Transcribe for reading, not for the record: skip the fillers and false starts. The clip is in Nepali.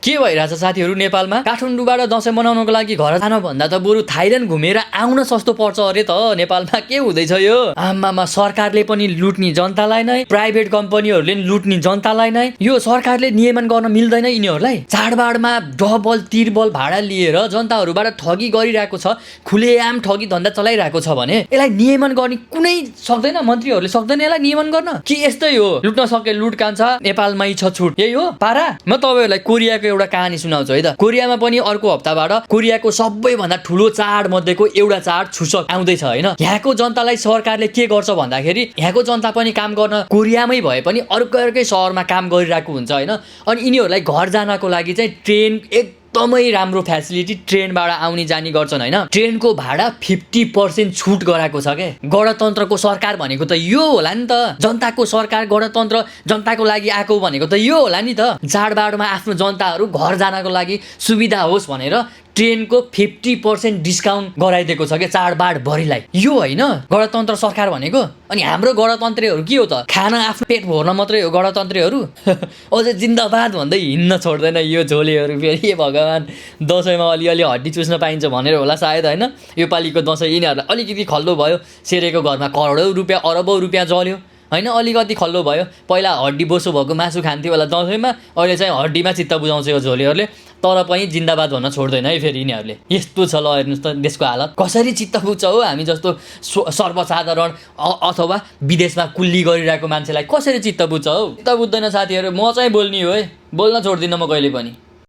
के भइरहेछ साथीहरू नेपालमा? काठमाडौँबाट दसैँ मनाउनको लागि घर जान भन्दा त बरु थाइल्यान्ड घुमेर आउन सस्तो पर्छ अरे त। नेपालमा के हुँदैछ यो? आमामा सरकारले पनि लुट्ने जनतालाई नै, प्राइभेट कम्पनीहरूले लुट्ने जनतालाई नै। यो सरकारले नियमन गर्न मिल्दैन यिनीहरूलाई? चाडबाडमा डबल तिरबल भाडा लिएर जनताहरूबाट ठगी गरिरहेको छ, खुलेआम ठगी धन्दा चलाइरहेको छ भने यसलाई नियमन गर्ने कुनै सक्दैन? मन्त्रीहरूले सक्दैन यसलाई नियमन गर्न? कि यस्तै हो, लुट्न सके लुट कान्छ, नेपालमै छ छुट, यही हो पारा? म तपाईँहरूलाई कोरियाको एउटा कहानी सुनाउँछु है त। कोरियामा पनि अर्को हप्ताबाट कोरियाको सबैभन्दा ठुलो चाड मध्येको एउटा चाड छुसक आउँदैछ होइन। यहाँको जनतालाई सरकारले के गर्छ भन्दाखेरि यहाँको जनता पनि काम गर्न कोरियामै भए पनि अर्कै सहरमा काम गरिरहेको हुन्छ होइन। अनि यिनीहरूलाई घर जानको लागि चाहिँ ट्रेन एकदमै राम्रो फ्यासिलिटी, ट्रेनबाट आउने जाने गर्छन् होइन। ट्रेनको भाडा 50% छुट गराएको छ के। गणतन्त्रको सरकार भनेको त यो होला नि त। जनताको सरकार, गणतन्त्र, जनताको लागि आएको भनेको त यो होला नि त। चाडबाडमा आफ्नो जनताहरू घर जानको लागि सुविधा होस् भनेर ट्रेनको 50% डिस्काउन्ट गराइदिएको छ क्या चाडबाडभरिलाई। यो होइन गणतन्त्र सरकार भनेको? अनि हाम्रो गणतन्त्रीहरू के हो त? खाना आफ्नो पेट भर्न मात्रै हो गणतन्त्रीहरू? अझै जिन्दाबाद भन्दै हिँड्न छोड्दैन यो झोलेहरू फेरि। हे भगवान्, दसैँमा अलिअलि हड्डी चुस्न पाइन्छ भनेर होला सायद होइन। यो पालिको दसैँ यिनीहरूलाई अलिकति खल्लो भयो। सेरेको घरमा करोडौँ रुपियाँ, अरबौँ रुपियाँ जल्यो होइन, अलिकति खल्लो भयो। पहिला हड्डी बोसो भएको मासु खान्थ्यो होला दसैँमा, अहिले चाहिँ हड्डीमा चित्त बुझाउँछ यो झोलेहरूले। तर पनि जिन्दाबाद भन्न छोड्दैन है फेरि यिनीहरूले। यस्तो छ ल, हेर्नुहोस् त देशको हालत। कसरी चित्त बुझ्छ हो हामी जस्तो सर्वसाधारण अथवा विदेशमा कुल्ली गरिरहेको मान्छेलाई कसरी चित्त बुझ्छ हौ? चित्त बुझ्दैन साथीहरू। म चाहिँ बोल्ने हो है, बोल्न छोड्दिनँ म कहिले पनि।